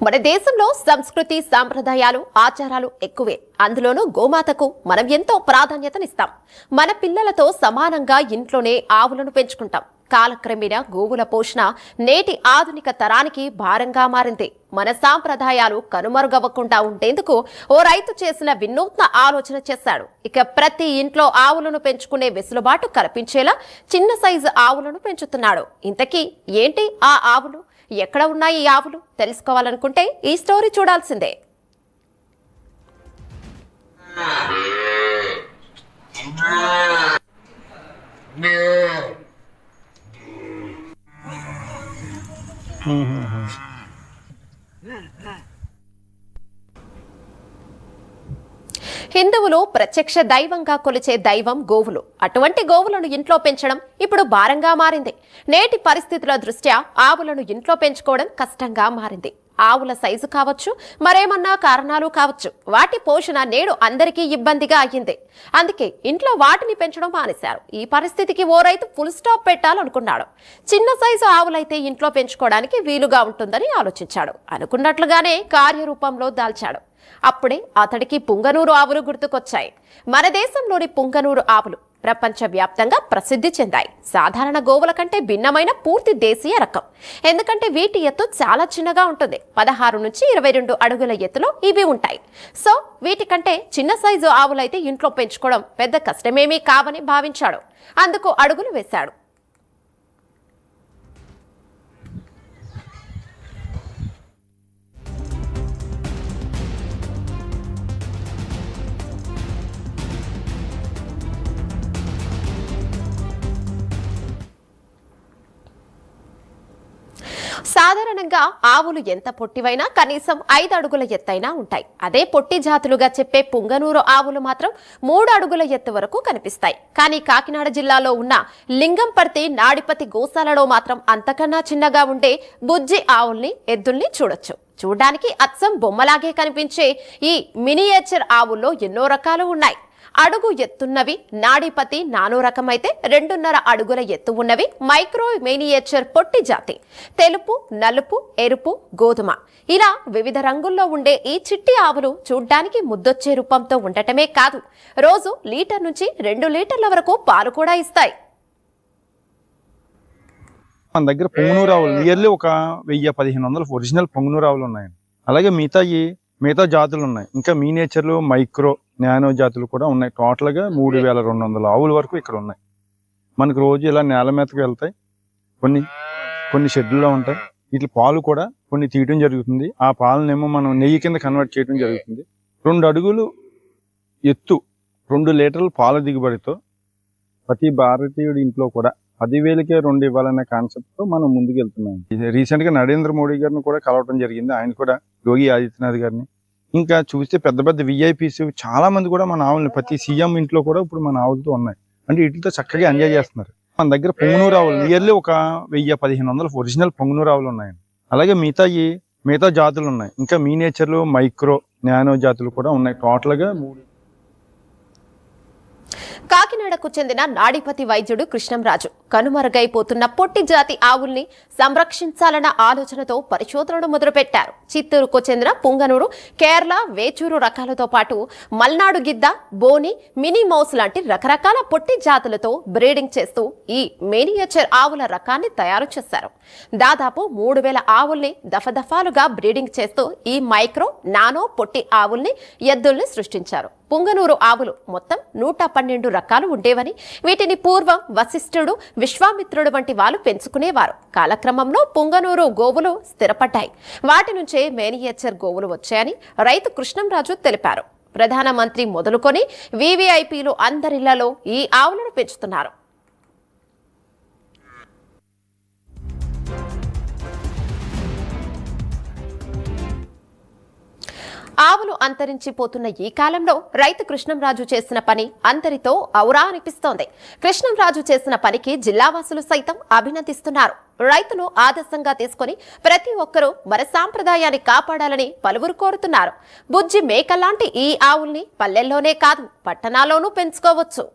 మన దేశంలో సంస్కృతి సాంప్రదాయాలు ఆచారాలు ఎక్కువే. అందులోనూ గోమాతకు మనం ఎంతో ప్రాధాన్యతనిస్తాం. మన పిల్లలతో సమానంగా ఇంట్లోనే ఆవులను పెంచుకుంటాం. కాలక్రమేణా గోవుల పోషణ నేటి ఆధునిక తరానికి భారంగా మారింది. మన సాంప్రదాయాలు కనుమరుగవ్వకుండా ఉండేందుకు ఓ రైతు చేసిన వినూత్న ఆలోచన చేశాడు. ఇక ప్రతి ఇంట్లో ఆవులను పెంచుకునే వెసులుబాటు కల్పించేలా చిన్న సైజు ఆవులను పెంచుతున్నాడు. ఇంతకీ ఏంటి ఆ ఆవులు, ఎక్కడ ఉన్నాయి ఈ ఆవులు తెలుసుకోవాలనుకుంటే ఈ స్టోరీ చూడాల్సిందే. హిందువులు ప్రత్యక్ష దైవంగా కొలిచే దైవం గోవులు. అటువంటి గోవులను ఇంట్లో పెంచడం ఇప్పుడు భారంగా మారింది. నేటి పరిస్థితుల దృష్ట్యా ఆవులను ఇంట్లో పెంచుకోవడం కష్టంగా మారింది. ఆవుల సైజు కావచ్చు, మరేమన్నా కారణాలు కావచ్చు, వాటి పోషణ నేడు అందరికీ ఇబ్బందిగా అయ్యింది. అందుకే ఇంట్లో వాటిని పెంచడం మానేశారు. ఈ పరిస్థితికి ఓ రైతు ఫుల్ స్టాప్ పెట్టాలనుకున్నాడు. చిన్న సైజు ఆవులైతే ఇంట్లో పెంచుకోవడానికి వీలుగా ఉంటుందని ఆలోచించాడు. అనుకున్నట్లుగానే కార్యరూపంలో దాల్చాడు. అప్పుడే అతడికి పుంగనూరు ఆవులు గుర్తుకొచ్చాయి. మన దేశంలోని పుంగనూరు ఆవులు ప్రపంచవ్యాప్తంగా ప్రసిద్ధి చెందాయి. సాధారణ గోవుల కంటే భిన్నమైన పూర్తి దేశీయ రకం. ఎందుకంటే వీటి ఎత్తు చాలా చిన్నగా ఉంటుంది. 16 నుంచి 22 అడుగుల ఎత్తులో ఇవి ఉంటాయి. సో వీటికంటే చిన్న సైజు ఆవులైతే ఇంట్లో పెంచుకోవడం పెద్ద కష్టమేమీ కావని భావించాడు. అందుకు అడుగులు వేశాడు. సాధారణంగా ఆవులు ఎంత పొట్టివైనా కనీసం 5 అడుగుల ఎత్తైనా ఉంటాయి. అదే పొట్టి జాతులుగా చెప్పే పుంగనూరు ఆవులు మాత్రం 3 అడుగుల ఎత్తు వరకు కనిపిస్తాయి. కానీ కాకినాడ జిల్లాలో ఉన్న లింగంపర్తి నాడిపతి గోశాలలో మాత్రం అంతకన్నా చిన్నగా ఉండే బుజ్జి ఆవుల్ని, ఎద్దుల్ని చూడొచ్చు. చూడ్డానికి అచ్చం బొమ్మలాగే కనిపించే ఈ మినియేచర్ ఆవుల్లో ఎన్నో రకాలు ఉన్నాయి. అడుగు ఎత్తున్నవి నాడిపతి నానో రకమైతే, 2.5 అడుగుల ఎత్తు ఉన్నవి మైక్రో మినియేచర్ పొట్టి జాతి. తెలుపు, నలుపు, ఎరుపు, గోధుమ ఇలా వివిధ రంగుల్లో ఉండే ఈ చిట్టి ఆవులు చూడ్డానికి ముద్దొచ్చే రూపంతో ఉండటమే కాదు, రోజు లీటర్ నుంచి 2 లీటర్ల వరకు పాలు కూడా ఇస్తాయి. మన దగ్గర పొంగునూరు ఆవులు నియర్లీ ఒక 1000-1500 ఒరిజినల్ పొంగునూరు ఆవులు ఉన్నాయండి. అలాగే మిగతా జాతులు ఉన్నాయి. ఇంకా మినియేచర్లు, మైక్రో, నానో జాతులు కూడా ఉన్నాయి. టోటల్గా 3200 ఆవుల వరకు ఇక్కడ ఉన్నాయి. మనకు రోజు ఇలా నేల మీదకి వెళ్తాయి. కొన్ని షెడ్యూల్లో ఉంటాయి. వీటి పాలు కూడా కొన్ని తీయడం జరుగుతుంది. ఆ పాలనేమో మనం నెయ్యి కింద కన్వర్ట్ చేయడం జరుగుతుంది. 2 అడుగులు ఎత్తు, 2 లీటర్ల పాల దిగుబడితో ప్రతి భారతీయుడి ఇంట్లో కూడా 10,000కే 2 ఇవ్వాలనే కాన్సెప్ట్తో మనం ముందుకు వెళ్తున్నాం. రీసెంట్గా నరేంద్ర మోడీ గారిని కూడా కలవడం జరిగింది. ఆయన కూడా యోగి ఆదిత్యనాథ్ గారిని. ఇంకా చూస్తే పెద్ద పెద్ద విఐపీస్ చాలా మంది కూడా మన ఆవులని, ప్రతి సీఎం ఇంట్లో కూడా ఇప్పుడు మన ఆవులతో ఉన్నాయి. అంటే వీటితో చక్కగా ఎంజాయ్ చేస్తున్నారు. మన దగ్గర పొంగునూరు ఆవులు నియర్లీ ఒక 1000-1500 ఒరిజినల్ పొంగునూరు ఆవులు ఉన్నాయండి. అలాగే మిగతా జాతులు ఉన్నాయి. ఇంకా మినియేచర్లు, మైక్రో, నానో జాతులు కూడా ఉన్నాయి. టోటల్గా 3. కాకినాడకు చెందిన నాడిపతి వైద్యుడు కృష్ణంరాజు కనుమరుగైపోతున్న పొట్టి జాతి ఆవుల్ని సంరక్షించాలన్న ఆలోచనతో పరిశోధనలు మొదలుపెట్టారు. చిత్తూరుకు చెందిన పుంగనూరు, కేరళ, వేచూరు రకాలతో పాటు మల్నాడు గిద్ద, బోని, మినీ మౌస్ లాంటి రకరకాల పొట్టి జాతులతో బ్రీడింగ్ చేస్తూ ఈ మినియేచర్ ఆవుల రకాన్ని తయారు చేశారు. దాదాపు 3000 ఆవుల్ని దఫదఫాలుగా బ్రీడింగ్ చేస్తూ ఈ మైక్రో, నానో పొట్టి ఆవుల్ని, ఎద్దుల్ని సృష్టించారు. పుంగనూరు ఆవులు మొత్తం 112 రకాలు ఉండేవని, వీటిని పూర్వం వశిష్ఠుడు, విశ్వామిత్రుడు వంటి వాళ్ళు పెంచుకునేవారు. కాలక్రమంలో పుంగనూరు గోవులు స్థిరపడ్డాయి. వాటి నుంచే మినియేచర్ గోవులు వచ్చాయని రైతు కృష్ణంరాజు తెలిపారు. ప్రధానమంత్రి మొదలుకొని వివిఐపీలు అందరిళ్లలో ఈ ఆవులను పెంచుతున్నారు. ఆవులు అంతరించిపోతున్న ఈ కాలంలో రైతు కృష్ణంరాజు చేసిన పని అందరితో ఔరా అనిపిస్తోంది. కృష్ణంరాజు చేసిన పనికి జిల్లావాసులు సైతం అభినందిస్తున్నారు. రైతును ఆదర్శంగా తీసుకుని ప్రతి ఒక్కరూ మన సాంప్రదాయాన్ని కాపాడాలని పలువురు కోరుతున్నారు. బుజ్జి మేకలాంటి ఈ ఆవుల్ని పల్లెల్లోనే కాదు పట్టణాల్లోనూ పెంచుకోవచ్చు.